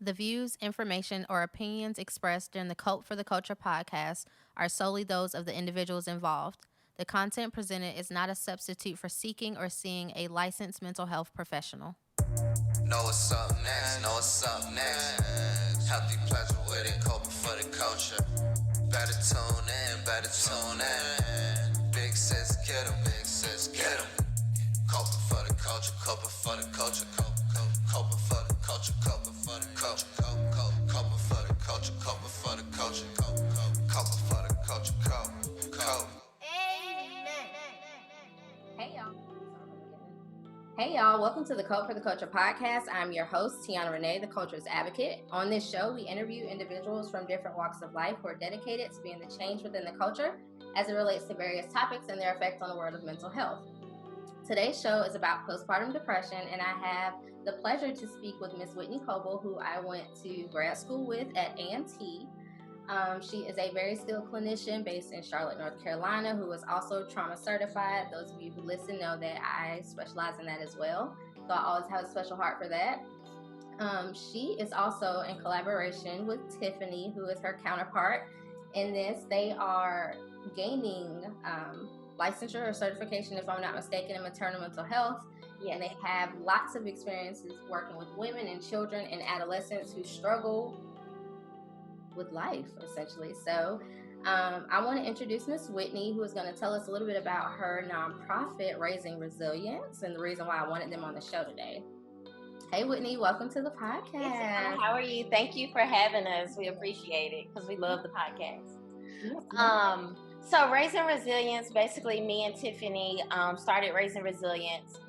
The views, information, or opinions expressed during the Cult for the Culture podcast are solely those of the individuals involved. The content presented is not a substitute for seeking or seeing a licensed mental health professional. Know what's up next, know what's up next. Healthy pleasure with it, coping for the culture. Better tune in, better tune in. Big sis, get 'em, big sis, get 'em. Coping for the culture, coping for the culture, coping for the culture, coping for the culture, coping for the culture, coping for the culture, coping for the culture, cope. Hey y'all, welcome to the Cult for the Culture podcast. I'm your host, Tiana Renee, the Culture's Advocate. On this show, we interview individuals from different walks of life who are dedicated to being the change within the culture as it relates to various topics and their effect on the world of mental health. Today's show is about postpartum depression, and I have the pleasure to speak with Miss Whitney Coble, who I went to grad school with at A&T. She is a very skilled clinician based in Charlotte, North Carolina, who is also trauma certified. Those of you who listen know that I specialize in that as well, so I always have a special heart for that. She is also in collaboration with Tiffany, who is her counterpart in this. They are gaining licensure or certification, if I'm not mistaken, in maternal mental health. Yeah, and they have lots of experiences working with women and children and adolescents who struggle with life, essentially. So I want to introduce Miss Whitney, who is going to tell us a little bit about her nonprofit, Raising Resilience, and the reason why I wanted them on the show today. Hey, Whitney, welcome to the podcast. Yes, how are you? Thank you for having us. We appreciate it because we love the podcast. Yes, so Raising Resilience, basically me and Tiffany started Raising Resilience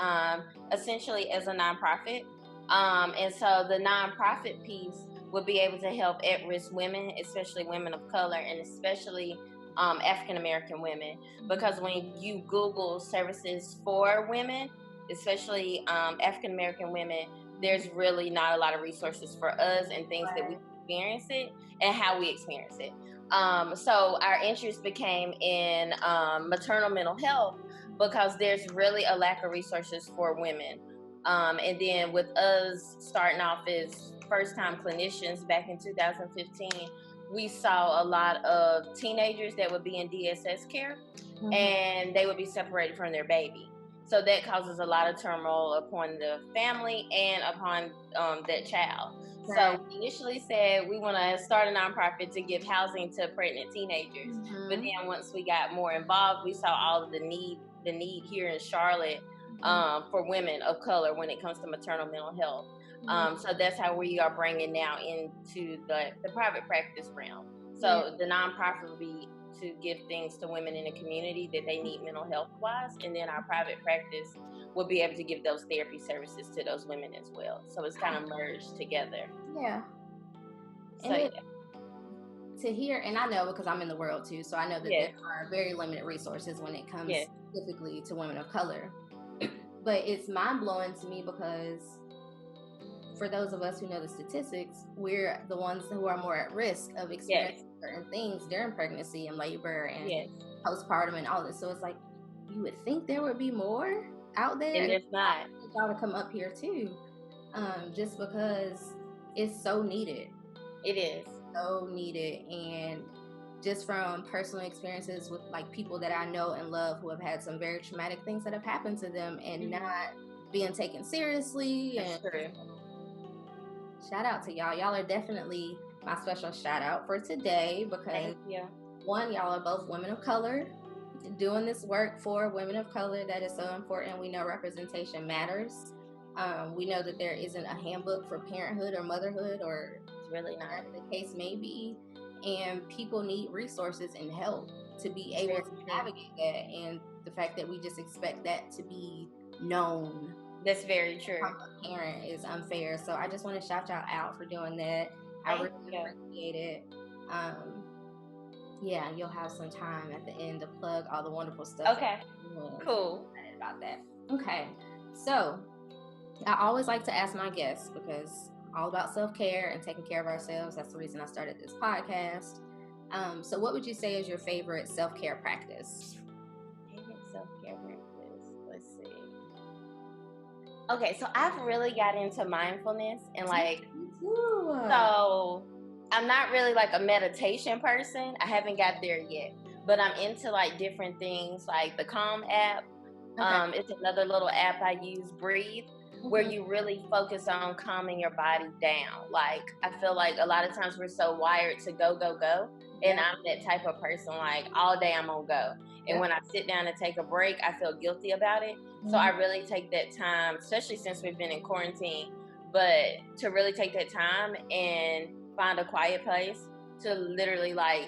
essentially as a nonprofit. And so the nonprofit piece would be able to help at-risk women, especially women of color, and especially African-American women. Because when you Google services for women, especially African-American women, there's really not a lot of resources for us and things that we experience it and how we experience it. So our interest became in maternal mental health because there's really a lack of resources for women. And then with us starting off as first-time clinicians back in 2015, we saw a lot of teenagers that would be in DSS care, and they would be separated from their baby. So that causes a lot of turmoil upon the family and upon that child. Right. So we initially said we want to start a nonprofit to give housing to pregnant teenagers. But then once we got more involved, we saw all of the need here in Charlotte for women of color when it comes to maternal mental health. So that's how we are bringing now into the private practice realm. So the nonprofit will be to give things to women in the community that they need mental health wise, and then our private practice will be able to give those therapy services to those women as well. So it's kind of merged together. Yeah. So to hear, and I know because I'm in the world too, so I know that there are very limited resources when it comes specifically to women of color. But it's mind-blowing to me because for those of us who know the statistics, we're the ones who are more at risk of experiencing certain things during pregnancy and labor and postpartum and all this. So it's like, you would think there would be more out there. And there's not. Y'all to come up here too, just because it's so needed. It is. So needed. And just from personal experiences with like people that I know and love who have had some very traumatic things that have happened to them and not being taken seriously. That's true. Shout out to y'all. Y'all are definitely my special shout out for today because one, y'all are both women of color doing this work for women of color that is so important. We know representation matters. We know that there isn't a handbook for parenthood or motherhood, or it's really not the case may be. And people need resources and help to be able to navigate that. And the fact that we just expect that to be known. That's very true. From a parent is unfair. So I just want to shout y'all out for doing that. I really appreciate it. You'll have some time at the end to plug all the wonderful stuff. Okay. Cool. I'm excited about that. Okay. So I always like to ask my guests, because all about self-care and taking care of ourselves. That's the reason I started this podcast. So what would you say is your favorite self-care practice? Favorite self-care practice? Let's see. Okay, so I've really got into mindfulness and like Ooh. I'm not really like a meditation person. I haven't got there yet, but I'm into like different things, like the Calm app. Okay. It's another little app I use, Breathe, where you really focus on calming your body down. Like, I feel like a lot of times we're so wired to go, go, go. And I'm that type of person, like all day I'm on go. And when I sit down and take a break, I feel guilty about it. So I really take that time, especially since we've been in quarantine, but to really take that time and find a quiet place to literally like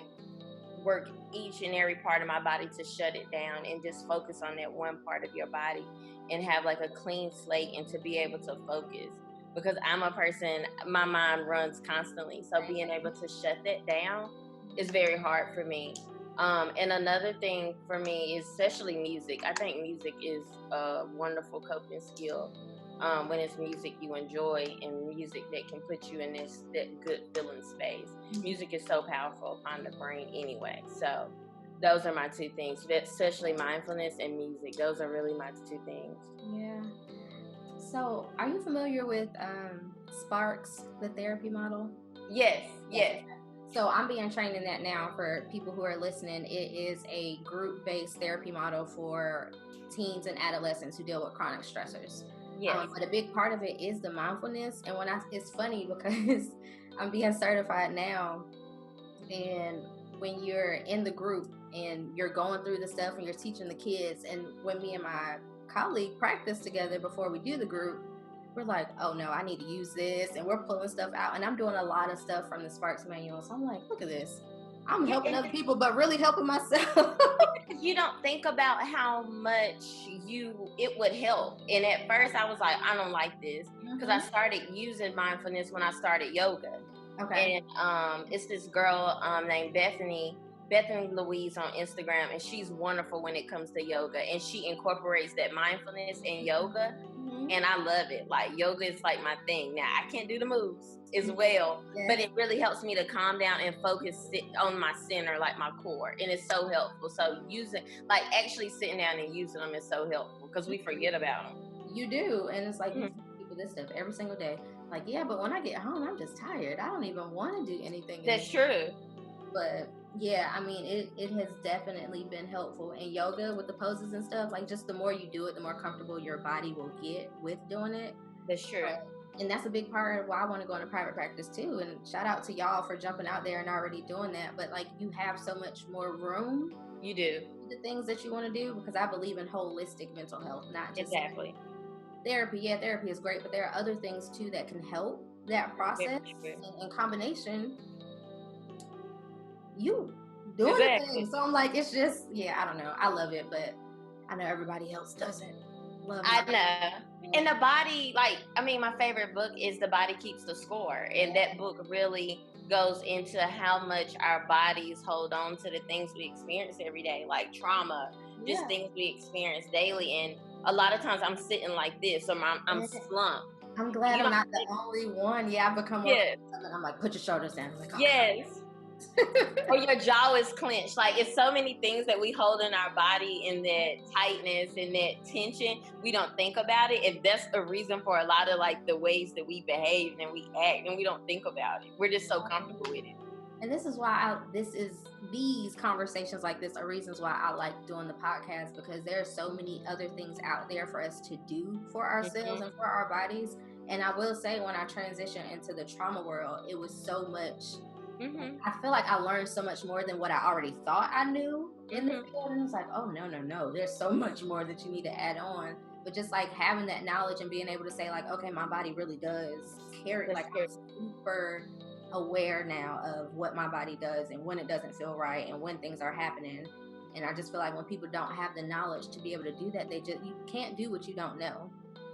work each and every part of my body to shut it down and just focus on that one part of your body and have like a clean slate and to be able to focus. Because I'm a person, my mind runs constantly. So being able to shut that down is very hard for me. And another thing for me is especially music. I think music is a wonderful coping skill. When it's music you enjoy and music that can put you in that good feeling space. Music is so powerful upon the brain anyway. So those are my two things, especially mindfulness and music. Those are really my two things. Yeah. So are you familiar with Sparks, the therapy model? Yes. So I'm being trained in that now for people who are listening. It is a group-based therapy model for teens and adolescents who deal with chronic stressors. Yes. But a big part of it is the mindfulness. And it's funny because I'm being certified now. And when you're in the group and you're going through the stuff and you're teaching the kids, and when me and my colleague practice together before we do the group, we're like, oh no, I need to use this. And we're pulling stuff out. And I'm doing a lot of stuff from the Sparks manual. So I'm like, look at this. I'm helping other people, but really helping myself. You don't think about how much it would help. And at first I was like, I don't like this, because I started using mindfulness when I started yoga. Okay. And it's this girl named Bethany Louise on Instagram, and she's wonderful when it comes to yoga, and she incorporates that mindfulness in yoga. And I love it. Like, yoga is like my thing. Now, I can't do the moves as well, but it really helps me to calm down and focus on my center, like my core. And it's so helpful. So actually sitting down and using them is so helpful, because we forget about them. You do. And it's like, you tell people this stuff every single day. Like, yeah, but when I get home, I'm just tired. I don't even want to do anything. That's true. But yeah, I mean, it has definitely been helpful. And yoga with the poses and stuff, like, just the more you do it, the more comfortable your body will get with doing it. That's true. And that's a big part of why I want to go into private practice too. And shout out to y'all for jumping out there and already doing that. But like, you have so much more room. You do. The things that you want to do, because I believe in holistic mental health, not just exactly. Therapy. Yeah, therapy is great, but there are other things too that can help that process. And in combination, you doing the thing. So I'm like, it's just, I don't know. I love it, but I know everybody else doesn't. I know. And the body, my favorite book is The Body Keeps the Score. And that book really goes into how much our bodies hold on to the things we experience every day, like trauma, just things we experience daily. And a lot of times I'm sitting like this, or I'm slumped. I'm glad I'm not the only one. Yeah, I've become more. I'm like, put your shoulders down. I'm like, oh, yes. Or your jaw is clenched. Like, it's so many things that we hold in our body, in that tightness and that tension. We don't think about it. And that's a reason for a lot of like the ways that we behave and we act, and we don't think about it. We're just so comfortable with it. And this is why these conversations like this are reasons why I like doing the podcast, because there are so many other things out there for us to do for ourselves and for our bodies. And I will say, when I transitioned into the trauma world, it was so much. I feel like I learned so much more than what I already thought I knew in the field. And it's like, oh, no. There's so much more that you need to add on. But just like having that knowledge and being able to say like, okay, my body really does carry, like, I'm super aware now of what my body does and when it doesn't feel right and when things are happening. And I just feel like when people don't have the knowledge to be able to do that, you can't do what you don't know.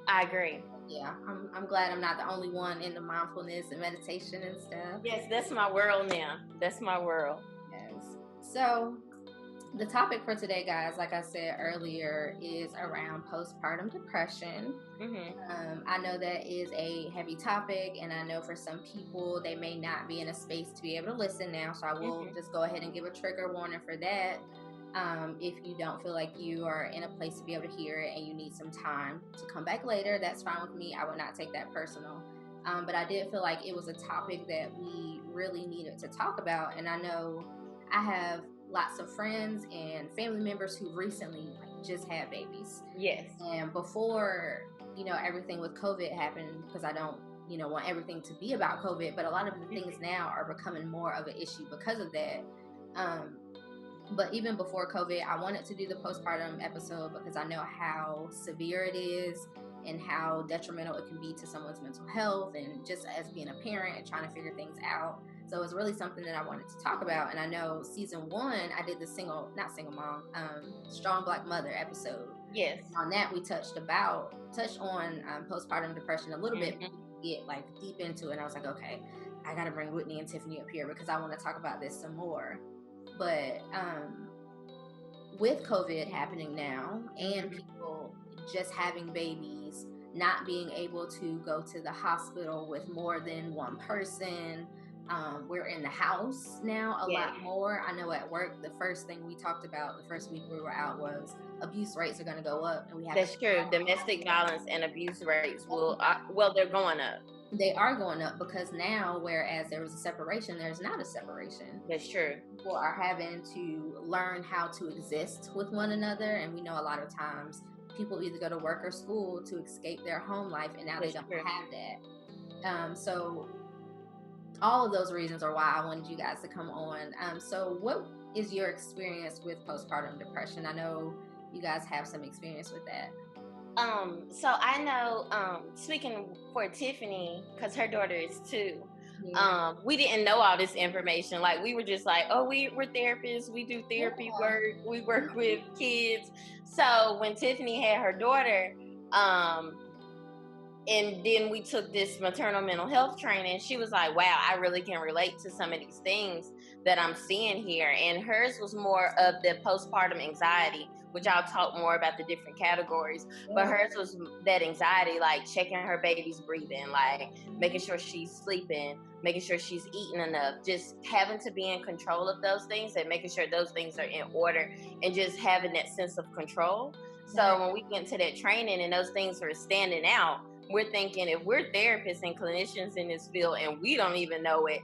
I agree. Yeah, I'm glad I'm not the only one into mindfulness and meditation and stuff. Yes, that's my world now. That's my world. Yes. So the topic for today, guys, like I said earlier, is around postpartum depression. I know that is a heavy topic, and I know for some people they may not be in a space to be able to listen now, so I will just go ahead and give a trigger warning for that. If you don't feel like you are in a place to be able to hear it and you need some time to come back later, that's fine with me. I would not take that personal. But I did feel like it was a topic that we really needed to talk about. And I know I have lots of friends and family members who recently just had babies. Yes. And before, everything with COVID happened, because I don't, want everything to be about COVID, but a lot of the things now are becoming more of an issue because of that. But even before COVID, I wanted to do the postpartum episode because I know how severe it is and how detrimental it can be to someone's mental health, and just as being a parent and trying to figure things out. So it was really something that I wanted to talk about. And I know season 1, I did the Strong Black Mother episode. Yes. On that, we touched on postpartum depression a little bit, get deep into it. And I was like, okay, I got to bring Whitney and Tiffany up here because I want to talk about this some more. But with COVID happening now, and people just having babies, not being able to go to the hospital with more than one person, we're in the house now a lot more. I know at work, the first thing we talked about the first week we were out was abuse rates are going to go up, and we have That's true. Domestic violence and abuse rates they're going up. They are going up because now, whereas there was a separation, there's not a separation. That's true. People are having to learn how to exist with one another, and we know a lot of times people either go to work or school to escape their home life, and now they don't have that. So all of those reasons are why I wanted you guys to come on. So what is your experience with postpartum depression? I know you guys have some experience with that. So I know, speaking for Tiffany, because her daughter is 2, we didn't know all this information. We were just like, oh, we're therapists, we do therapy work, we work with kids. So when Tiffany had her daughter, and then we took this maternal mental health training, she was like, wow, I really can relate to some of these things that I'm seeing here. And hers was more of the postpartum anxiety, which I'll talk more about the different categories. But hers was that anxiety, checking her baby's breathing, making sure she's sleeping, making sure she's eating enough, just having to be in control of those things and making sure those things are in order, and just having that sense of control. So when we went to that training and those things were standing out, we're thinking, if we're therapists and clinicians in this field and we don't even know it,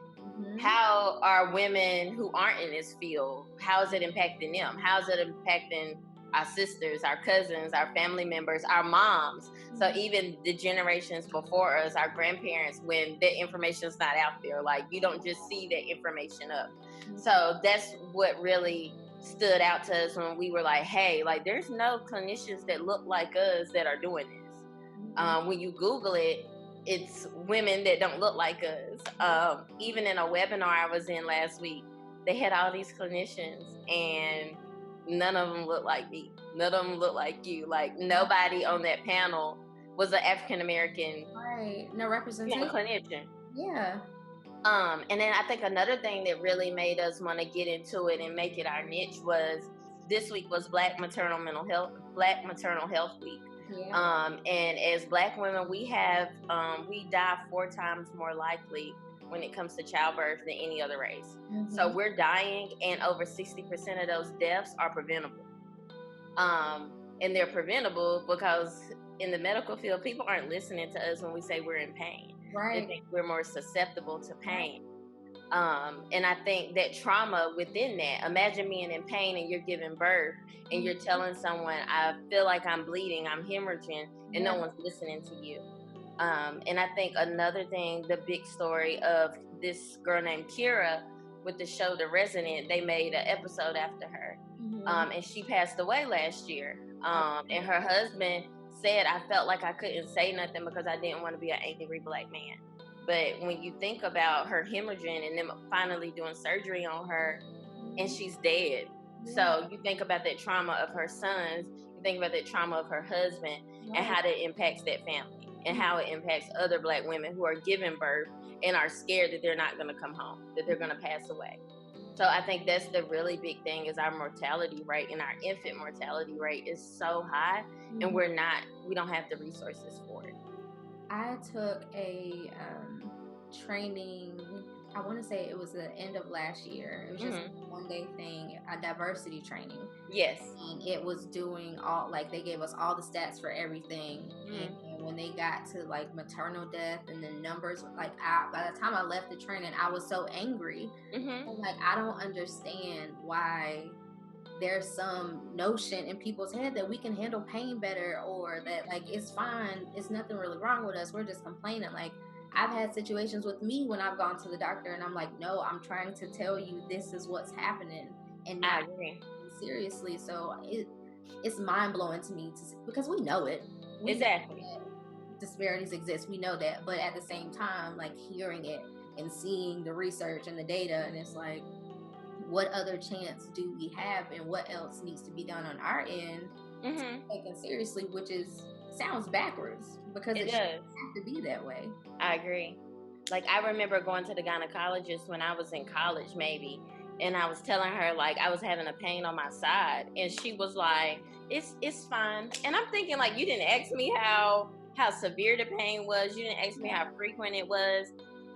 how are women who aren't in this field, how is it impacting them? How is it impacting our sisters, our cousins, our family members, our moms? So even the generations before us, our grandparents, when that information is not out there, you don't just see that information up. So that's what really stood out to us when we were like, hey, there's no clinicians that look like us that are doing this. When you Google it, it's women that don't look like us. Even in a webinar I was in last week, they had all these clinicians, and none of them look like me. None of them look like you. Nobody on that panel was an African American, right? No representation, clinician. Yeah. And then I think another thing that really made us want to get into it and make it our niche was, this week was Black Maternal Health Week. Yeah. And as Black women, we die 4 times more likely when it comes to childbirth than any other race. So we're dying, and over 60% of those deaths are preventable. And they're preventable because in the medical field, people aren't listening to us when we say we're in pain. Right. They think we're more susceptible to pain. And I think that trauma within that, imagine being in pain and you're giving birth and you're telling someone, I feel like I'm bleeding, I'm hemorrhaging, and no one's listening to you. And I think another thing, the big story of this girl named Kira with the show The Resident, they made an episode after her. And she passed away last year. And her husband said, I felt like I couldn't say nothing because I didn't want to be an angry Black man. But when you think about her hemorrhaging and them finally doing surgery on her, and she's dead. So you think about that trauma of her sons, you think about that trauma of her husband, and how that impacts that family, and how it impacts other Black women who are giving birth and are scared that they're not going to come home, that they're going to pass away. So I think that's the really big thing, is our mortality rate, and our infant mortality rate is so high, and we don't have the resources for it. I took a training, I want to say it was the end of last year. It was just a one-day thing, a diversity training. Yes. And it was doing all, they gave us all the stats for everything. And when they got to like maternal death and the numbers, like by the time I left the training, I was so angry. Mm-hmm. And like, I don't understand why there's some notion in people's head that we can handle pain better, or that like it's fine, it's nothing really wrong with us, we're just complaining. Like, I've had situations with me when I've gone to the doctor and I'm like, no, I'm trying to tell you this is what's happening, and I not agree. seriously. So it's mind-blowing to me because we know it. Exactly. Know that disparities exist, we know that, but at the same time, like, hearing it and seeing the research and the data, and it's like, what other chance do we have, and what else needs to be done on our end to be taken seriously, which sounds backwards, because it doesn't have to be that way. I agree. Like, I remember going to the gynecologist when I was in college, maybe, and I was telling her, like, I was having a pain on my side, and she was like, it's fine. And I'm thinking, like, you didn't ask me how severe the pain was, you didn't ask me how frequent it was.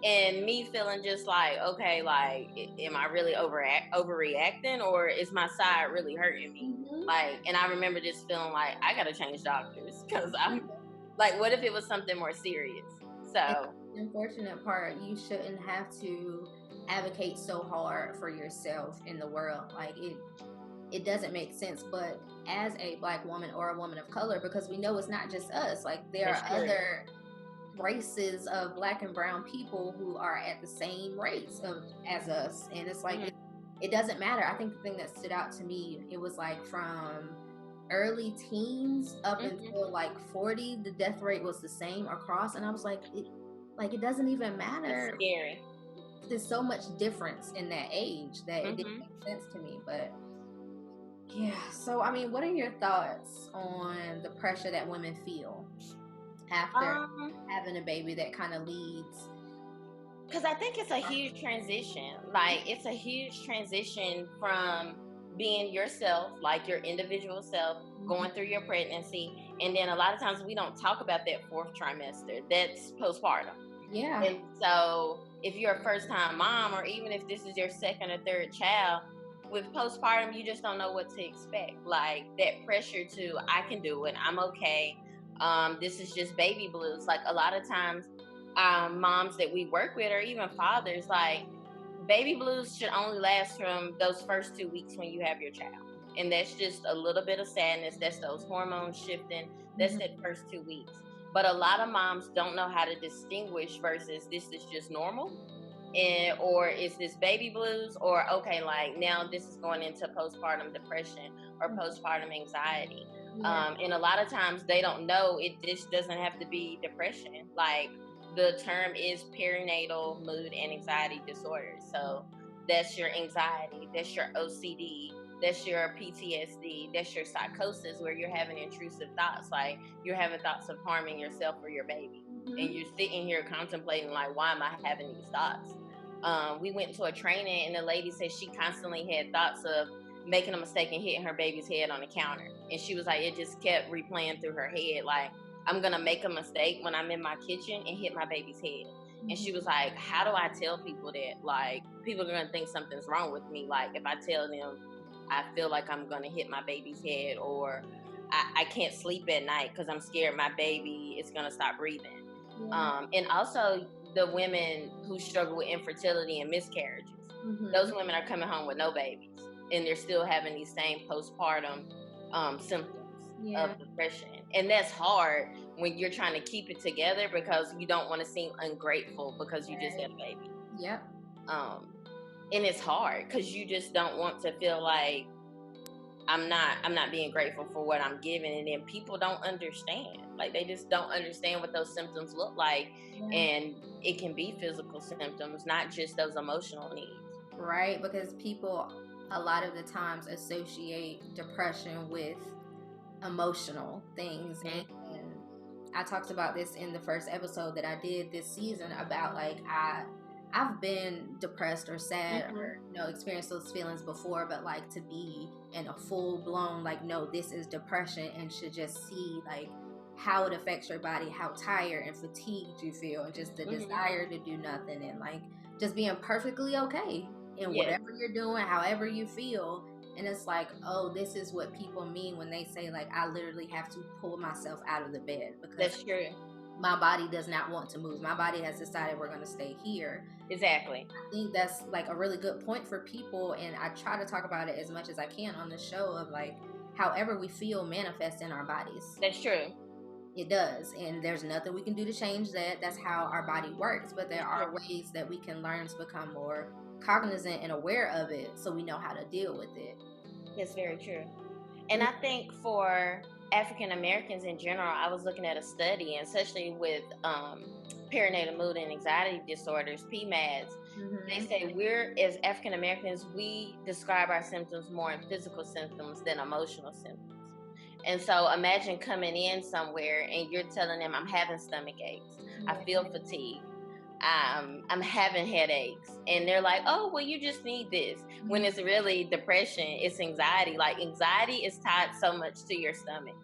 And me feeling just like, okay, like, am I really overreacting, or is my side really hurting me? Mm-hmm. Like, and I remember just feeling like I gotta change doctors, because I'm like, what if it was something more serious? So the unfortunate part, you shouldn't have to advocate so hard for yourself in the world. Like, it doesn't make sense. But as a Black woman or a woman of color, because we know it's not just us, like, there are other races of Black and brown people who are at the same rates as us, and it's like, it doesn't matter. I think the thing that stood out to me, it was like from early teens up until like 40, the death rate was the same across, and I was like, it doesn't even matter. It's scary. There's so much difference in that age that it didn't make sense to me. But yeah, so I mean, what are your thoughts on the pressure that women feel after having a baby that kind of leads? Because I think it's a huge transition. Like, it's a huge transition from being yourself, like your individual self, going through your pregnancy. And then a lot of times we don't talk about that fourth trimester. That's postpartum. Yeah. And so if you're a first-time mom, or even if this is your second or third child, with postpartum, you just don't know what to expect. Like, that pressure to, I can do it, I'm okay. This is just baby blues. Like, a lot of times, moms that we work with, or even fathers, like, baby blues should only last from those first 2 weeks when you have your child. And that's just a little bit of sadness. That's those hormones shifting. That's that first 2 weeks. But a lot of moms don't know how to distinguish versus this is just normal, or is this baby blues, or okay, like, now this is going into postpartum depression or postpartum anxiety. And a lot of times they don't know this doesn't have to be depression. Like, the term is perinatal mood and anxiety disorder. So that's your anxiety, that's your OCD, that's your PTSD, that's your psychosis, where you're having intrusive thoughts, like you're having thoughts of harming yourself or your baby. And you're sitting here contemplating, like, why am I having these thoughts? We went to a training, and the lady said she constantly had thoughts of making a mistake and hitting her baby's head on the counter. And she was like, it just kept replaying through her head, like, I'm going to make a mistake when I'm in my kitchen and hit my baby's head. And she was like, how do I tell people that? Like, people are going to think something's wrong with me. Like, if I tell them I feel like I'm going to hit my baby's head, or I can't sleep at night because I'm scared my baby is going to stop breathing. And also the women who struggle with infertility and miscarriages, those women are coming home with no babies, and they're still having these same postpartum symptoms of depression. And that's hard when you're trying to keep it together, because you don't want to seem ungrateful because you just had a baby. And it's hard because you just don't want to feel like I'm not being grateful for what I'm giving. And then people don't understand. Like, they just don't understand what those symptoms look like. And it can be physical symptoms, not just those emotional needs. Right, because people a lot of the times associate depression with emotional things. And I talked about this in the first episode that I did this season about, like, I've been depressed or sad or, experienced those feelings before, but like, to be in a full blown, like, no, this is depression, and should just see, like, how it affects your body, how tired and fatigued you feel, and just the desire to do nothing, and like, just being perfectly okay in whatever you're doing, however you feel, And it's like, oh, this is what people mean when they say, like, I literally have to pull myself out of the bed because That's true. my body does not want to move. My body has decided we're going to stay here. Exactly. I think that's like a really good point for people. And I try to talk about it as much as I can on the show of like, however we feel manifests in our bodies. That's true. It does. And there's nothing we can do to change that. That's how our body works. But there are ways that we can learn to become more cognizant and aware of it so we know how to deal with it. That's very true. And I think for African Americans in general, I was looking at a study, and especially with perinatal mood and anxiety disorders, PMADs, they say we're, as African Americans, we describe our symptoms more in physical symptoms than emotional symptoms. And so imagine coming in somewhere and you're telling them, I'm having stomach aches, I feel fatigue, I'm having headaches, and they're like, oh, well, you just need this, when it's really depression, it's anxiety. Like, anxiety is tied so much to your stomach.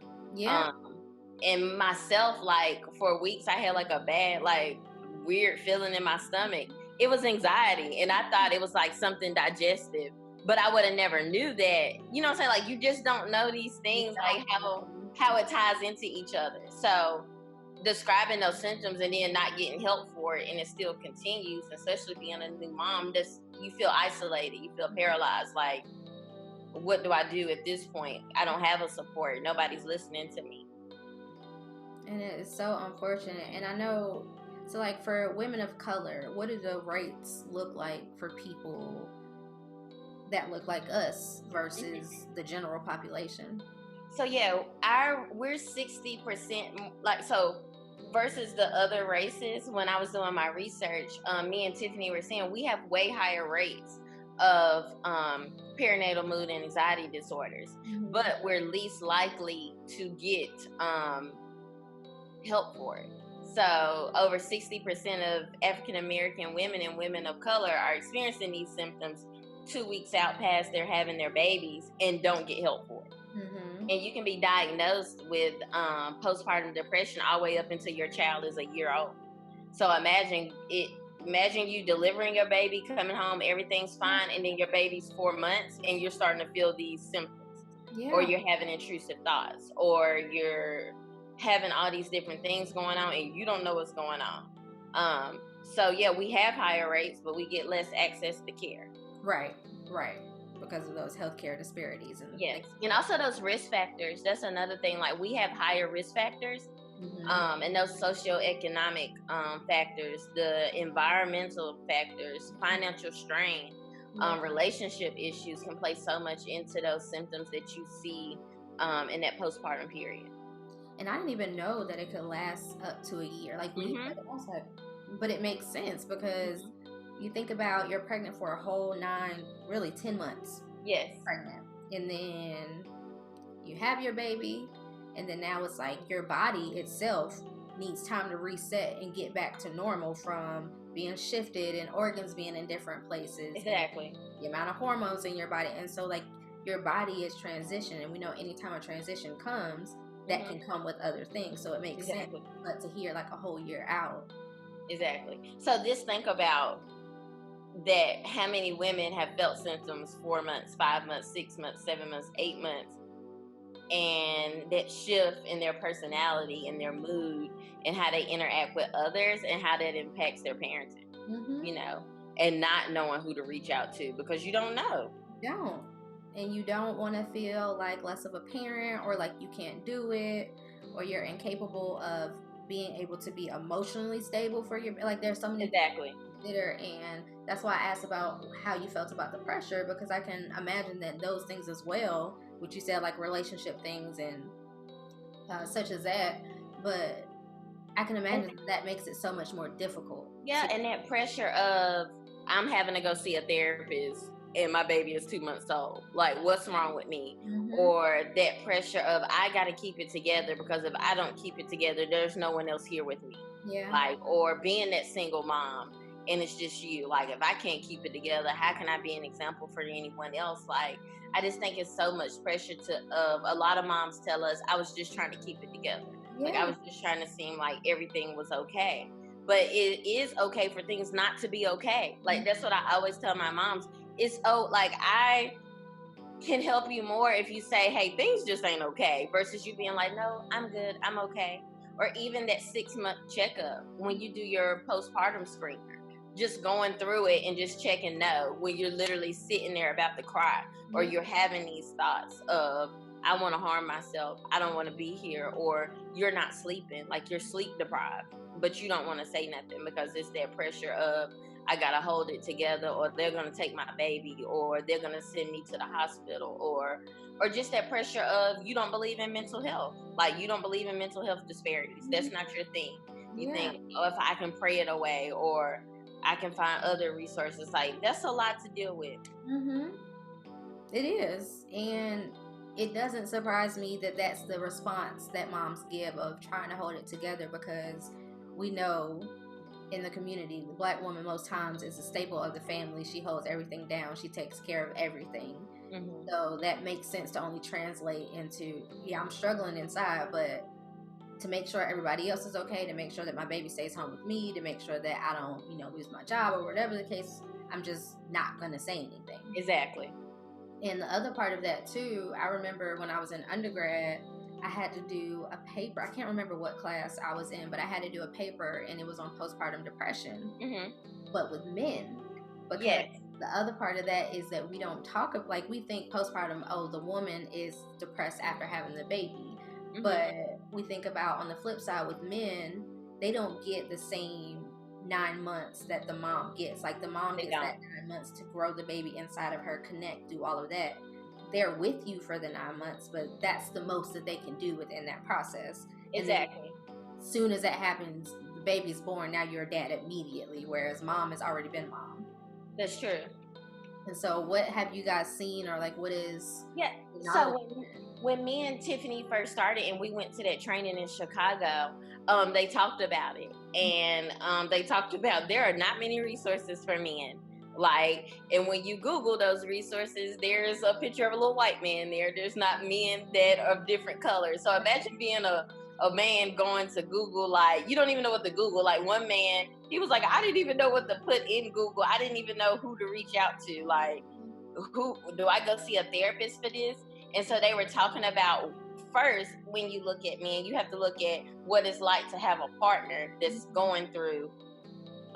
And myself, like, for weeks I had like a bad, like, weird feeling in my stomach. It was anxiety, and I thought it was like something digestive, but I would have never knew that. You know what I'm saying? Like, you just don't know these things, like how it ties into each other. So describing those symptoms and then not getting help for it, and it still continues, especially being a new mom, you feel isolated, you feel paralyzed. Like, what do I do at this point? I don't have a support. Nobody's listening to me. And it is so unfortunate. And I know, so like for women of color, what do the rates look like for people that look like us versus the general population? So yeah, we're 60%, like, so versus the other races. When I was doing my research, me and Tiffany were saying we have way higher rates of perinatal mood and anxiety disorders, but we're least likely to get help for it. So over 60% of African American women and women of color are experiencing these symptoms 2 weeks out past they're having their babies and don't get help for it. And you can be diagnosed with postpartum depression all the way up until your child is a year old. So imagine you delivering your baby, coming home, everything's fine, and then your baby's 4 months and you're starting to feel these symptoms. Or you're having intrusive thoughts, or you're having all these different things going on and you don't know what's going on. So yeah, we have higher rates, but we get less access to care. Right. Because of those healthcare disparities. And also those risk factors. That's another thing. Like, we have higher risk factors, and those socioeconomic factors, the environmental factors, financial strain, relationship issues can play so much into those symptoms that you see in that postpartum period. And I didn't even know that it could last up to a year. Like, but it makes sense because you think about, you're pregnant for a whole 10 months. Yes. Pregnant. And then you have your baby, and then now it's like your body itself needs time to reset and get back to normal from being shifted and organs being in different places. Exactly. The amount of hormones in your body. And so, like, your body is transition, and we know anytime a transition comes, that can come with other things. So it makes sense, but to hear like a whole year out. Exactly. So just think about that, how many women have felt symptoms 4 months, 5 months, 6 months, 7 months, 8 months, and that shift in their personality and their mood and how they interact with others and how that impacts their parenting, you know, and not knowing who to reach out to because you don't know. And you don't want to feel like less of a parent, or like you can't do it, or you're incapable of being able to be emotionally stable for your, like, there's so many Exactly. consider. And that's why I asked about how you felt about the pressure, because I can imagine that those things as well, which you said, like relationship things and such as that, but I can imagine that makes it so much more difficult. And that pressure of, I'm having to go see a therapist and my baby is 2 months old. Like, what's wrong with me? Or that pressure of, I got to keep it together because if I don't keep it together, there's no one else here with me. Like, or being that single mom and it's just you. Like, if I can't keep it together, how can I be an example for anyone else? Like, I just think it's so much pressure a lot of moms tell us, I was just trying to keep it together. Like, I was just trying to seem like everything was okay. But it is okay for things not to be okay. Like, that's what I always tell my moms. It's like can help you more if you say, hey, things just ain't okay, versus you being like, no, I'm good, I'm okay. Or even that 6-month checkup when you do your postpartum screener, just going through it and just checking no when you're literally sitting there about to cry, or you're having these thoughts of, I want to harm myself, I don't want to be here, or you're not sleeping, like you're sleep deprived, but you don't want to say nothing because it's that pressure of, I gotta hold it together, or they're gonna take my baby, or they're gonna send me to the hospital, or just that pressure of, you don't believe in mental health, like you don't believe in mental health disparities. That's not your thing. You think, oh, if I can pray it away, or I can find other resources, like that's a lot to deal with. It is, and it doesn't surprise me that that's the response that moms give of trying to hold it together, because we know in the community, the Black woman most times is a staple of the family. She holds everything down. She takes care of everything. So that makes sense to only translate into, yeah, I'm struggling inside, but to make sure everybody else is okay, to make sure that my baby stays home with me, to make sure that I don't, lose my job or whatever the case, I'm just not going to say anything. Exactly. And the other part of that too, I remember when I was in undergrad, I had to do a paper. I can't remember what class I was in, but I had to do a paper, and it was on postpartum depression, but with men. Because the other part of that is that we don't talk of, like, we think postpartum, oh, the woman is depressed after having the baby. But we think about on the flip side with men, they don't get the same 9 months that the mom gets. Like, the mom gets that 9 months to grow the baby inside of her, connect, do all of that. They're with you for the 9 months, but that's the most that they can do within that process. Exactly. As soon as that happens, the baby's born, now you're a dad immediately, whereas mom has already been mom. That's true. And so what have you guys seen, or like what is... Yeah, so when me and Tiffany first started and we went to that training in Chicago, they talked about it. And they talked about there are not many resources for men. Like, and when you Google those resources, there's a picture of a little white man there. There's not men that are different colors. So imagine being a man going to Google, like, you don't even know what to Google. Like, one man, he was like, I didn't even know what to put in Google. I didn't even know who to reach out to. Like, who do I go see a therapist for this? And so they were talking about, first, when you look at men, you have to look at what it's like to have a partner that's going through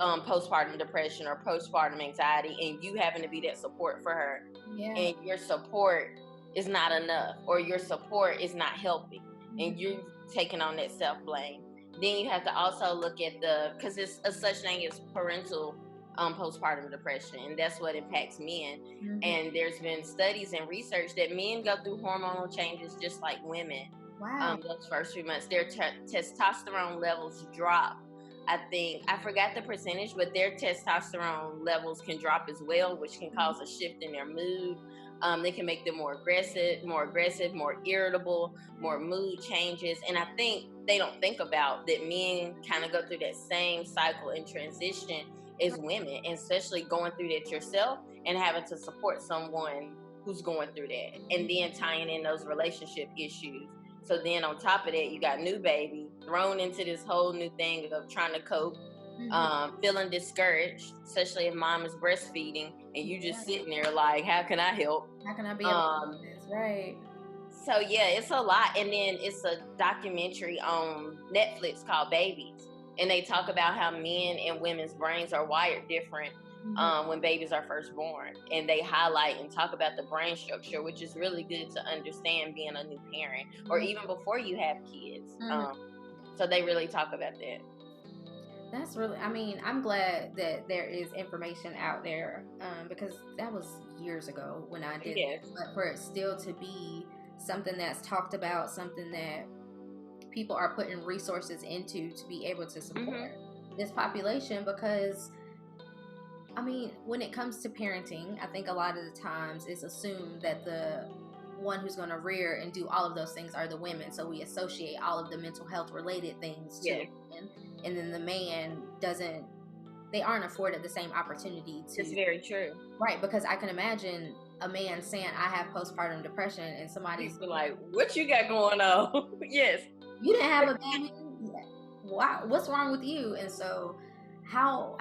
postpartum depression or postpartum anxiety, and you having to be that support for her. And your support is not enough, or your support is not helping, and you're taking on that self-blame. Then you have to also look at because it's a such thing as parental postpartum depression, and that's what impacts men. And there's been studies and research that men go through hormonal changes just like women. Those first few months, their testosterone levels drop. I forgot the percentage, but their testosterone levels can drop as well, which can cause a shift in their mood. They can make them more aggressive, more irritable, more mood changes. And I think they don't think about that men kind of go through that same cycle and transition as women, and especially going through that yourself and having to support someone who's going through that, and then tying in those relationship issues. So then on top of that, you got new baby thrown into this whole new thing of trying to cope, feeling discouraged, especially if mom is breastfeeding and you just sitting there like, how can I help? How can I be able to do this? Right. So yeah, it's a lot. And then it's a documentary on Netflix called Babies. And they talk about how men and women's brains are wired different when babies are first born. And they highlight and talk about the brain structure, which is really good to understand being a new parent, or even before you have kids. So they really talk about that. That's really, I mean, I'm glad that there is information out there, because that was years ago when I did it. But for it still to be something that's talked about, something that people are putting resources into to be able to support this population, because I mean, when it comes to parenting, I think a lot of the times it's assumed that the one who's going to rear and do all of those things are the women. So we associate all of the mental health related things to the women, and then the man they aren't afforded the same opportunity to. It's very true. Right, because I can imagine a man saying, I have postpartum depression, and somebody's like, what you got going on? Yes. You didn't have a baby. Wow, what's wrong with you? And so how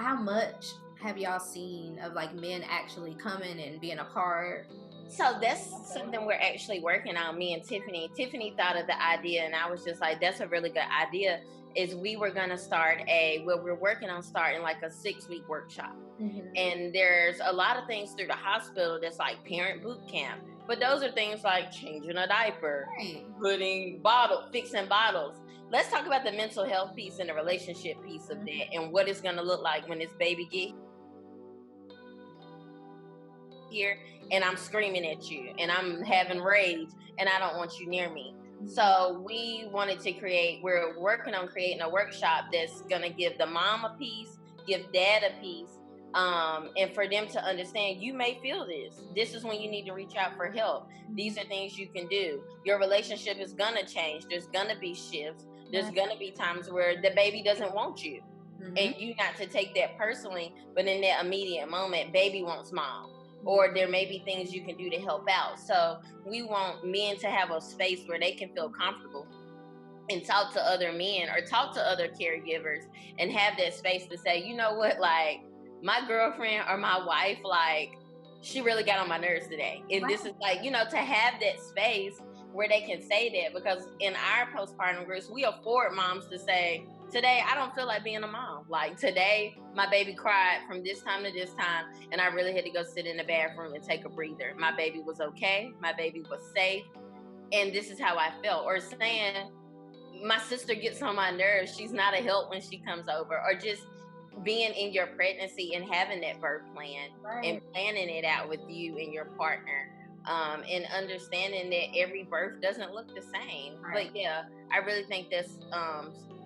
have y'all seen of like men actually coming and being a part? So that's something we're actually working on, me and Tiffany. Tiffany thought of the idea, and I was just like, that's a really good idea. Is we were going to we're working on starting like a 6-week workshop. And there's a lot of things through the hospital that's like parent boot camp. But those are things like changing a diaper, fixing bottles. Let's talk about the mental health piece and the relationship piece of that, and what it's going to look like when this baby gets here and I'm screaming at you and I'm having rage and I don't want you near me. So we're working on creating a workshop that's going to give the mom a piece, give dad a piece, and for them to understand, you may feel this. This is when you need to reach out for help. These are things you can do. Your relationship is going to change. There's going to be shifts. There's going to be times where the baby doesn't want you. And you not to take that personally, but in that immediate moment, baby wants mom. Or there may be things you can do to help out. So we want men to have a space where they can feel comfortable and talk to other men or talk to other caregivers and have that space to say, you know what, like my girlfriend or my wife, like she really got on my nerves today. And this is like, to have that space where they can say that, because in our postpartum groups, we afford moms to say, today, I don't feel like being a mom. Like today, my baby cried from this time to this time, and I really had to go sit in the bathroom and take a breather. My baby was okay. My baby was safe. And this is how I felt. Or saying, my sister gets on my nerves. She's not a help when she comes over. Or just being in your pregnancy and having that birth plan and planning it out with you and your partner. And understanding that every birth doesn't look the same. But yeah, I really think that's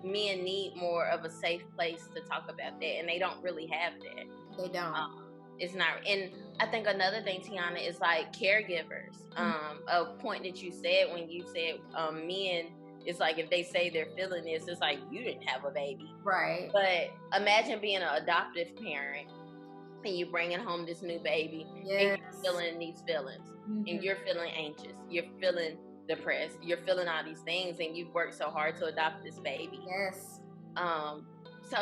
men need more of a safe place to talk about that, and they don't really have that. They don't. It's not. And I think another thing, Tiana, is like caregivers. A point that you said when you said men, it's like if they say they're feeling this, it's like you didn't have a baby. Right. But imagine being an adoptive parent and you bringing home this new baby and you're feeling these feelings and you're feeling anxious. You're feeling depressed. You're feeling all these things and you've worked so hard to adopt this baby. Yes. So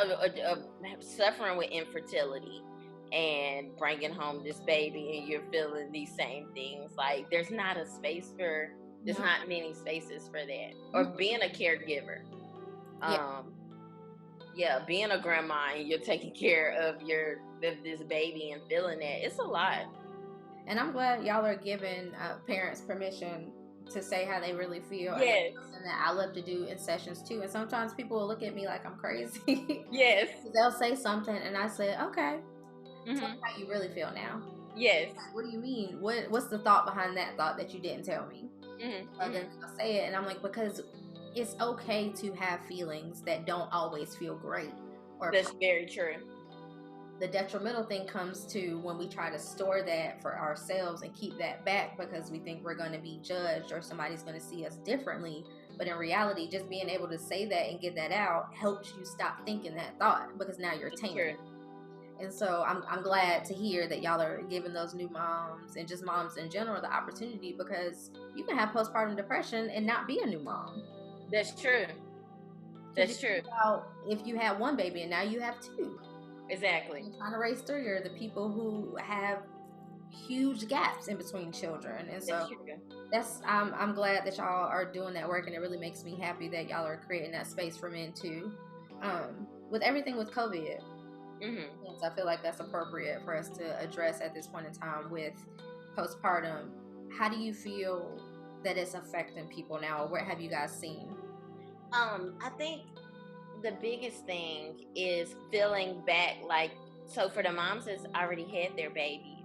suffering with infertility and bringing home this baby and you're feeling these same things. Like there's not many spaces for that. Or being a caregiver. Being a grandma and you're taking care of this baby and feeling that, it's a lot. And I'm glad y'all are giving parents permission to say how they really feel. Yes. And that I love to do in sessions too. And sometimes people will look at me like I'm crazy. Yes. They'll say something and I say, okay, tell me how you really feel now. Yes. What do you mean? What's the thought behind that thought that you didn't tell me? And then they'll say it and I'm like, because it's okay to have feelings that don't always feel great. That's very true. The detrimental thing comes to when we try to store that for ourselves and keep that back because we think we're going to be judged or somebody's going to see us differently. But in reality, just being able to say that and get that out helps you stop thinking that thought, because now you're tainted. And so I'm glad to hear that y'all are giving those new moms and just moms in general the opportunity, because you can have postpartum depression and not be a new mom. That's true. That's true. If you had one baby and now you have two. Exactly. You're trying to raise three are the people who have huge gaps in between children. And so I'm glad that y'all are doing that work, and it really makes me happy that y'all are creating that space for men too. With everything with COVID, so I feel like that's appropriate for us to address at this point in time with postpartum. How do you feel that it's affecting people now? What have you guys seen? I think the biggest thing is feeling back, like, so for the moms that's already had their babies,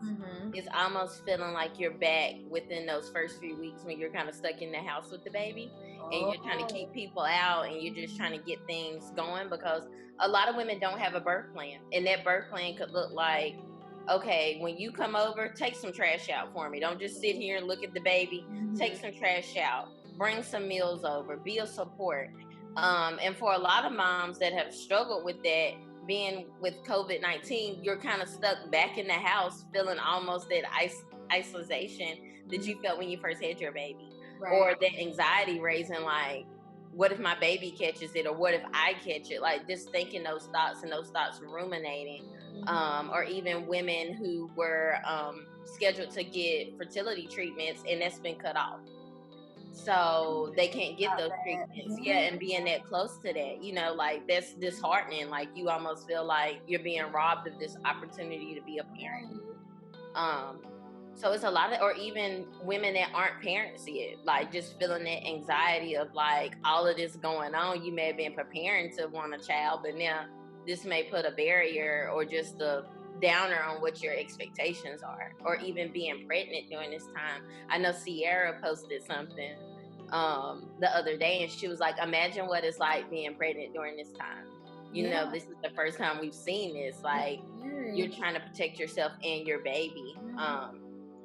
it's almost feeling like you're back within those first few weeks when you're kind of stuck in the house with the baby and you're trying to keep people out and you're just trying to get things going, because a lot of women don't have a birth plan, and that birth plan could look like, okay, when you come over, take some trash out for me. Don't just sit here and look at the baby. Take some trash out. Bring some meals over. Be a support. And for a lot of moms that have struggled with that, being with COVID-19, you're kind of stuck back in the house feeling almost that isolation that you felt when you first had your baby. Or that anxiety raising, like, what if my baby catches it, or what if I catch it? Like, just thinking those thoughts and those thoughts ruminating. or even women who were scheduled to get fertility treatments and that's been cut off. So they can't get those treatments. Yeah, and being that close to that, you know, like that's disheartening. Like you almost feel like you're being robbed of this opportunity to be a parent. So it's a lot of, or even women that aren't parents yet, like just feeling that anxiety of like all of this going on. You may have been preparing to want a child, but now this may put a barrier or just a downer on what your expectations are, or even being pregnant during this time. I know Sierra posted something the other day, and she was like, imagine what it's like being pregnant during this time. You know, this is the first time we've seen this. Like, you're trying to protect yourself and your baby,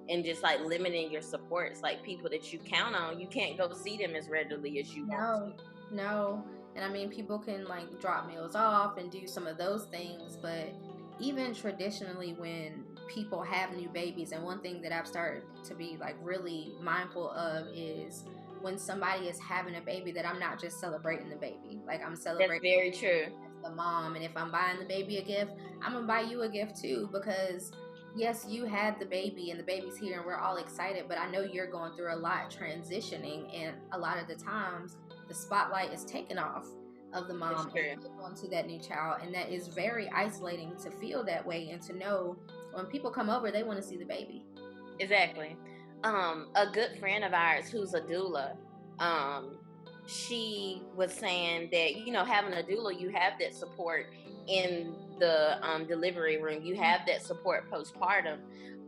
and just like limiting your supports, like people that you count on, you can't go see them as readily as you want to. No. And I mean, people can like drop meals off and do some of those things, but even traditionally when people have new babies, and one thing that I've started to be like really mindful of is when somebody is having a baby, that I'm not just celebrating the baby. Like I'm celebrating. That's very true. As the mom, and if I'm buying the baby a gift, I'm gonna buy you a gift too, because yes, you had the baby and the baby's here and we're all excited, but I know you're going through a lot transitioning, and a lot of the times the spotlight is taken off of the mom and onto that new child, and that is very isolating to feel that way and to know when people come over they want to see the baby. Exactly. A good friend of ours who's a doula, she was saying that, you know, having a doula, you have that support in the delivery room, you have that support postpartum,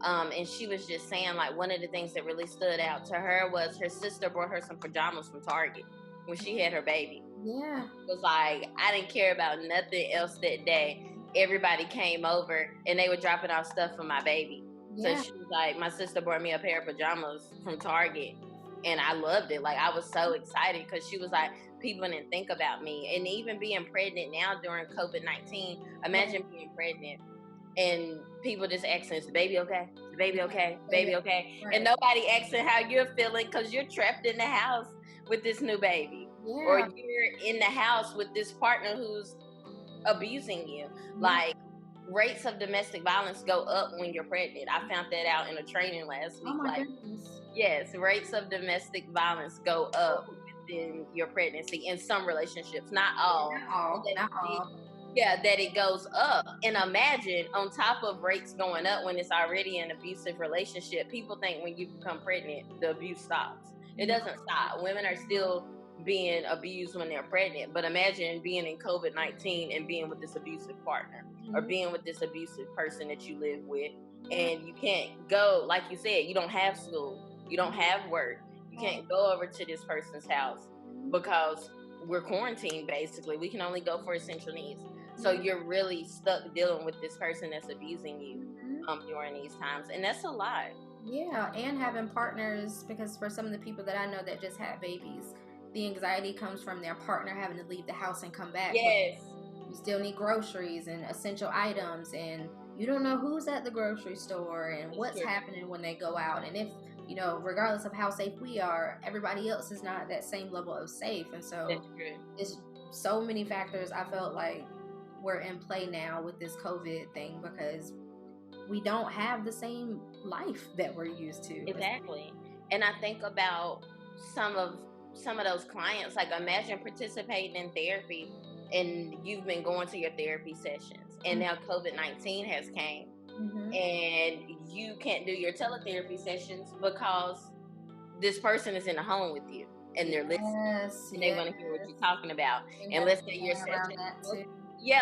and she was just saying like one of the things that really stood out to her was her sister brought her some pajamas from Target when she had her baby. Yeah. It was like, I didn't care about nothing else that day. Everybody came over and they were dropping off stuff for my baby. Yeah. So she was like, my sister brought me a pair of pajamas from Target, and I loved it. Like I was so excited because she was like, people didn't think about me. And even being pregnant now during COVID-19, imagine being pregnant and people just asking, is the baby okay? Is the baby okay? Baby okay? Right. And nobody asking how you're feeling because you're trapped in the house with this new baby. Yeah. Or you're in the house with this partner who's abusing you. Mm-hmm. Like, rates of domestic violence go up when you're pregnant. I found that out in a training last week. Oh my goodness. Yes, rates of domestic violence go up within your pregnancy in some relationships, not all. Not all. Yeah, that it goes up. And imagine on top of rates going up when it's already an abusive relationship, people think when you become pregnant, the abuse stops. It doesn't stop. Women are still being abused when they're pregnant, but imagine being in COVID-19 and being with this abusive partner, or being with this abusive person that you live with, and you can't go, like you said, you don't have school, you don't have work, you can't go over to this person's house because we're quarantined basically. We can only go for essential needs. So you're really stuck dealing with this person that's abusing you during these times, and that's a lot. Yeah, and having partners, because for some of the people that I know that just had babies, the anxiety comes from their partner having to leave the house and come back. Yes. You still need groceries and essential items, and you don't know who's at the grocery store and what's happening when they go out. And if, you know, regardless of how safe we are, everybody else is not that same level of safe. And so it's so many factors I felt like were in play now with this COVID thing, because we don't have the same life that we're used to. Exactly. And I think about some of those clients, like imagine participating in therapy and you've been going to your therapy sessions, and now COVID-19 has came, and you can't do your teletherapy sessions because this person is in the home with you and they're listening and they want to hear what you're talking about. And let's say your session,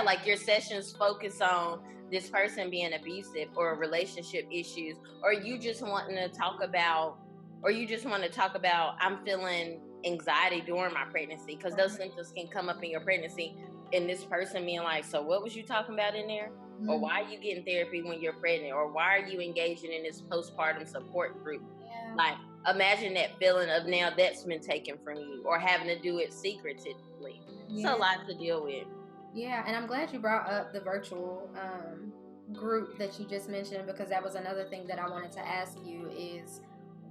like your sessions focus on this person being abusive or relationship issues, or you just want to talk about I'm feeling anxiety during my pregnancy, because those symptoms can come up in your pregnancy, and this person being like, so what was you talking about in there? Or why are you getting therapy when you're pregnant? Or why are you engaging in this postpartum support group? Like, imagine that feeling of now that's been taken from you, or having to do it secretively. It's a lot to deal with. Yeah, and I'm glad you brought up the virtual group that you just mentioned, because that was another thing that I wanted to ask you is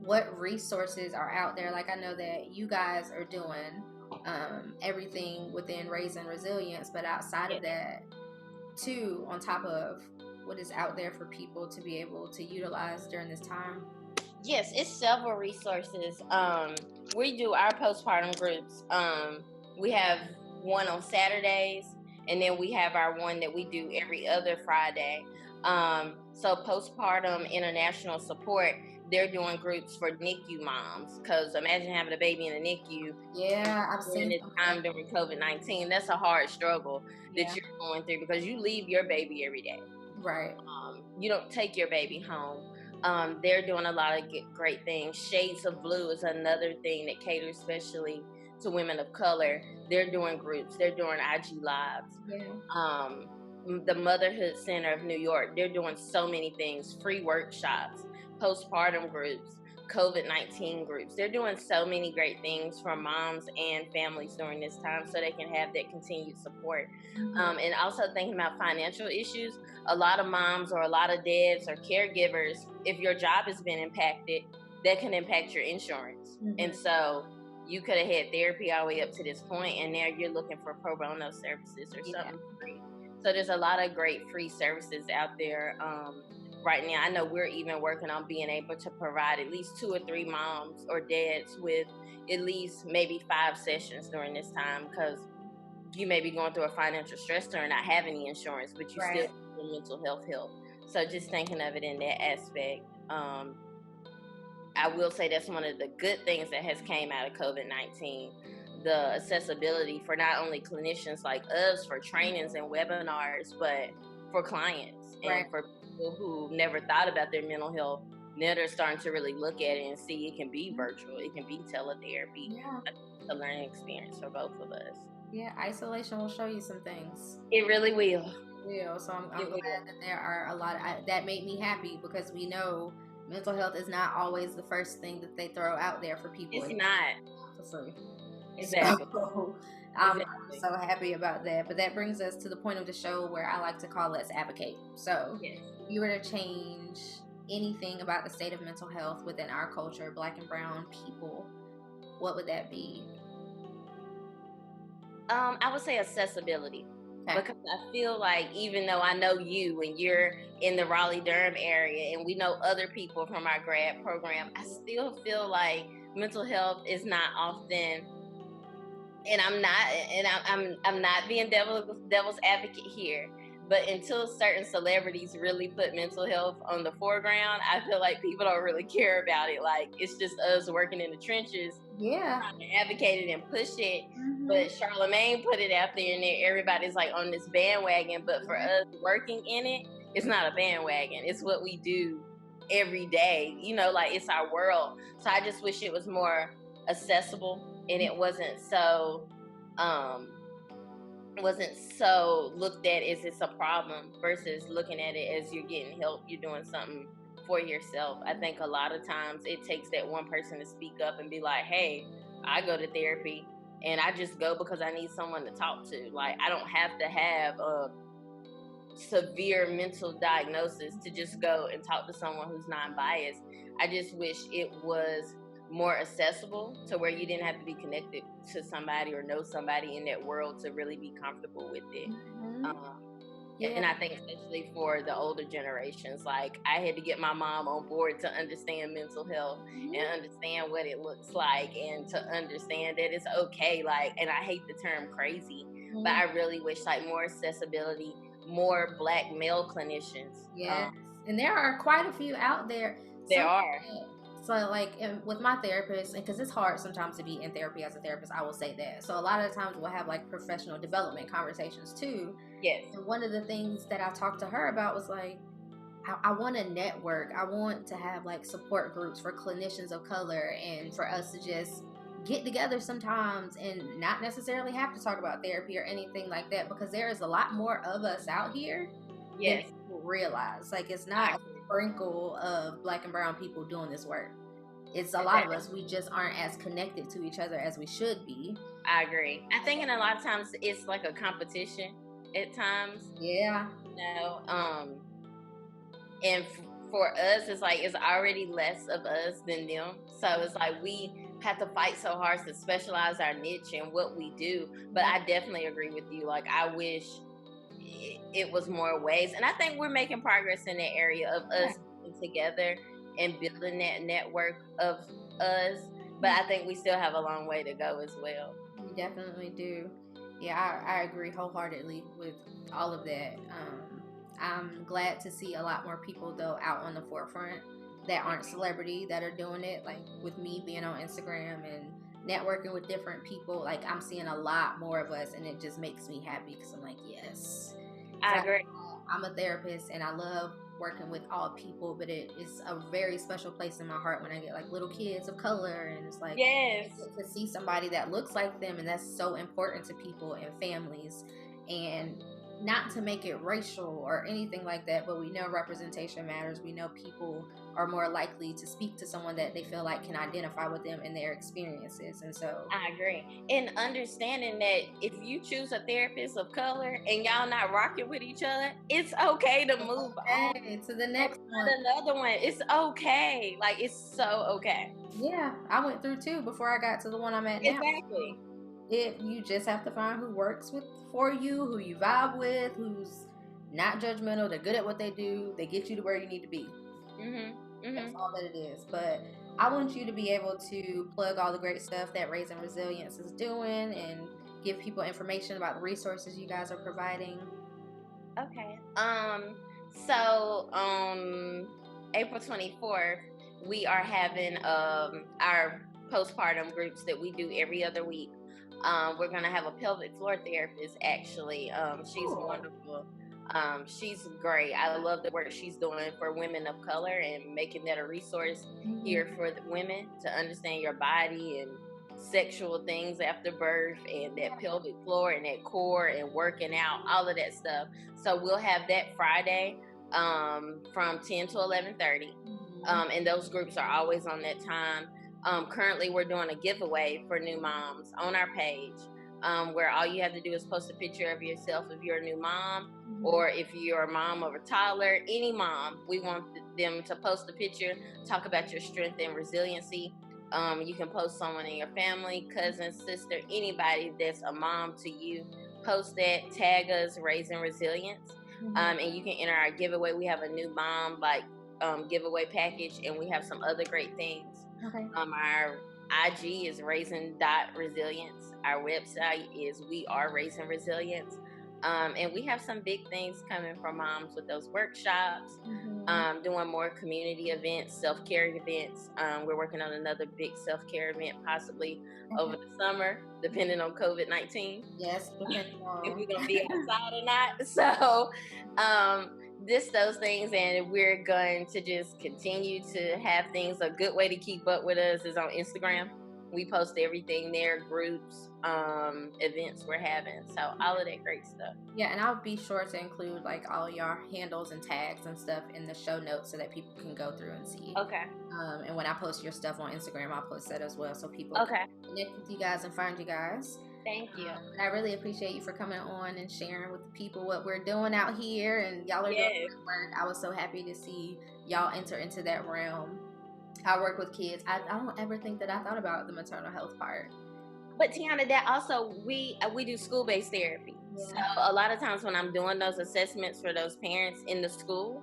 what resources are out there. Like, I know that you guys are doing everything within Raising Resilience, but outside of that too, on top of what is out there for people to be able to utilize during this time? Yes, it's several resources. We do our postpartum groups. We have one on Saturdays, and then we have our one that we do every other Friday. So Postpartum International Support, they're doing groups for NICU moms, because imagine having a baby in a NICU. Yeah, I've During seen this time during COVID-19, that's a hard struggle that you're going through, because you leave your baby every day. Right. You don't take your baby home. They're doing a lot of great things. Shades of Blue is another thing that caters especially to women of color. They're doing groups. They're doing IG Lives. Yeah. The Motherhood Center of New York, they're doing so many things, free workshops, postpartum groups, COVID-19 groups. They're doing so many great things for moms and families during this time so they can have that continued support. And also thinking about financial issues. A lot of moms or a lot of dads or caregivers, if your job has been impacted, that can impact your insurance. And so you could have had therapy all the way up to this point, and now you're looking for pro bono services or something free. So there's a lot of great free services out there. Right now, I know we're even working on being able to provide at least 2 or 3 moms or dads with at least maybe 5 sessions during this time, because you may be going through a financial stressor and not have any insurance, but you still need mental health help. So just thinking of it in that aspect. I will say that's one of the good things that has came out of COVID-19, the accessibility for not only clinicians like us for trainings and webinars, but for clients and for people who never thought about their mental health. Now they're starting to really look at it and see it can be virtual, it can be teletherapy. It's a learning experience for both of us. Yeah, isolation will show you some things. It really will. So I'm glad that there are a lot that made me happy, because we know mental health is not always the first thing that they throw out there for people. It's not. For free. Exactly. So, I'm so happy about that. But that brings us to the point of the show where I like to call Let's Advocate. So if you were to change anything about the state of mental health within our culture, Black and brown people, what would that be? I would say accessibility. Because I feel like even though I know you and you're in the Raleigh-Durham area and we know other people from our grad program, I still feel like mental health is not often, and I'm not being devil's advocate here, but until certain celebrities really put mental health on the foreground, I feel like people don't really care about it. Like, it's just us working in the trenches, trying to advocate it and push it. But Charlemagne put it out there, and everybody's like on this bandwagon. But for us working in it, it's not a bandwagon. It's what we do every day. You know, like, it's our world. So I just wish it was more accessible, and it wasn't so looked at as it's a problem versus looking at it as you're getting help, you're doing something for yourself. I think a lot of times it takes that one person to speak up and be like, hey, I go to therapy, and I just go because I need someone to talk to. Like, I don't have to have a severe mental diagnosis to just go and talk to someone who's non-biased. I just wish it was more accessible to where you didn't have to be connected to somebody or know somebody in that world to really be comfortable with it. And I think especially for the older generations, like, I had to get my mom on board to understand mental health and understand what it looks like, and to understand that it's okay. Like, and I hate the term crazy, but I really wish like more accessibility, more Black male clinicians. And there are quite a few out there. There are. So, like, with my therapist, because it's hard sometimes to be in therapy as a therapist, I will say that. So a lot of the times we'll have like professional development conversations too. And one of the things that I talked to her about was like, I want a network. I want to have like support groups for clinicians of color, and for us to just get together sometimes and not necessarily have to talk about therapy or anything like that, because there is a lot more of us out here than people realize. Like, it's not a sprinkle of Black and brown people doing this work. It's a lot of us. We just aren't as connected to each other as we should be. I agree. I think in a lot of times it's like a competition at times. Yeah. You know, and for us, it's like it's already less of us than them. So it's like we have to fight so hard to specialize our niche in what we do. But I definitely agree with you. Like, I wish it was more ways. And I think we're making progress in that area of us getting together and building that network of us. But I think we still have a long way to go as well. We definitely do. Yeah, I agree wholeheartedly with all of that. I'm glad to see a lot more people, though, out on the forefront that aren't celebrity that are doing it. Like with me being on Instagram and networking with different people, like I'm seeing a lot more of us, and it just makes me happy because I'm like, yes. I agree. I'm a therapist and I love working with all people, but it is a very special place in my heart when I get like little kids of color, and it's like yes, to see somebody that looks like them, and that's so important to people and families. And not to make it racial or anything like that, but we know representation matters. We know people are more likely to speak to someone that they feel like can identify with them and their experiences. And so I agree. And understanding that if you choose a therapist of color and y'all not rocking with each other, it's okay to move on to the next one. Another one. It's okay. Like, it's so okay. Yeah, I went through two before I got to the one I'm at now. Exactly. You just have to find who works for you, who you vibe with, who's not judgmental, they're good at what they do, they get you to where you need to be. That's all that it is. But I want you to be able to plug all the great stuff that Raising Resilience is doing and give people information about the resources you guys are providing. Okay. So on April 24th, we are having our postpartum groups that we do every other week. We're gonna have a pelvic floor therapist. Actually, she's wonderful. She's great. I love the work she's doing for women of color and making that a resource here for the women to understand your body and sexual things after birth and that pelvic floor and that core and working out, all of that stuff. So we'll have that Friday from 10 to 11:30. And those groups are always on that time. Currently, we're doing a giveaway for new moms on our page, where all you have to do is post a picture of yourself if you're a new mom, or if you're a mom of a toddler, any mom. We want them to post a picture, talk about your strength and resiliency. You can post someone in your family, cousin, sister, anybody that's a mom to you. Post that, tag us, Raising Resilience, and you can enter our giveaway. We have a new mom giveaway package, and we have some other great things. Our IG is raising.resilience. Our website is We Are Raising Resilience. And we have some big things coming for moms with those workshops, doing more community events, self-care events. We're working on another big self-care event possibly over the summer, depending on COVID-19. Yes, depending on if we're going to be outside or not. So those things, and we're going to just continue to have things. A good way to keep up with us is on Instagram. We post everything there, groups, events we're having. So all of that great stuff. Yeah, and I'll be sure to include like all your handles and tags and stuff in the show notes so that people can go through and see. Okay. And when I post your stuff on Instagram, I'll post that as well so people can connect with you guys and find you guys. Thank you. And I really appreciate you for coming on and sharing with the people what we're doing out here, and y'all are doing good work. I was so happy to see y'all enter into that realm. I work with kids. I don't ever think that I thought about the maternal health part. But Tiana, that also, we do school-based therapy. Yeah. So a lot of times when I'm doing those assessments for those parents in the school,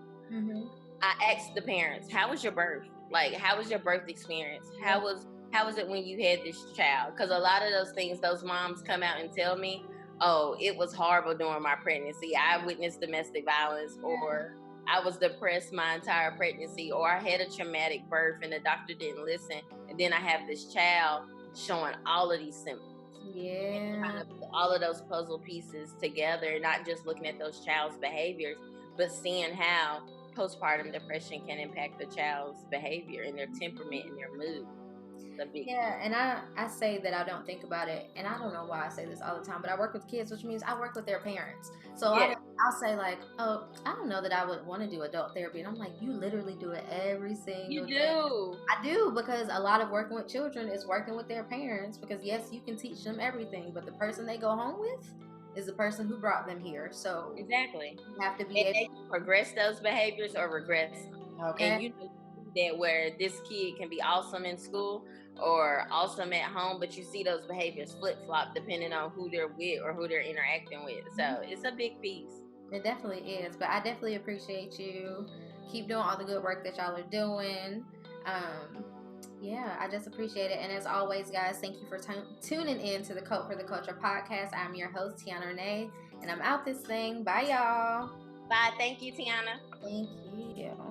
I ask the parents, how was your birth? Like, how was your birth experience? How was it when you had this child? Because a lot of those things, those moms come out and tell me, oh, it was horrible during my pregnancy. I witnessed domestic violence, or I was depressed my entire pregnancy, or I had a traumatic birth and the doctor didn't listen. And then I have this child showing all of these symptoms. Yeah. Trying to put all of those puzzle pieces together, not just looking at those child's behaviors, but seeing how postpartum depression can impact the child's behavior and their temperament and their mood. Yeah, and I say that I don't think about it, and I don't know why I say this all the time, but I work with kids, which means I work with their parents. So I'll say like, oh, I don't know that I would want to do adult therapy, and I'm like, you literally do it every single day. I do, because a lot of working with children is working with their parents, because yes, you can teach them everything, but the person they go home with is the person who brought them here. So exactly, you have to be able to progress those behaviors or regress them. Okay. And you know that where this kid can be awesome in school or awesome at home, but you see those behaviors flip-flop depending on who they're with or who they're interacting with. So it's a big piece. It definitely is. But I definitely appreciate you. Keep doing all the good work that y'all are doing. Yeah, I just appreciate it. And as always, guys, thank you for tuning in to the Cope for the Culture podcast. I'm your host, Tiana Renee, and I'm out this thing. Bye, y'all. Bye. Thank you, Tiana. Thank you.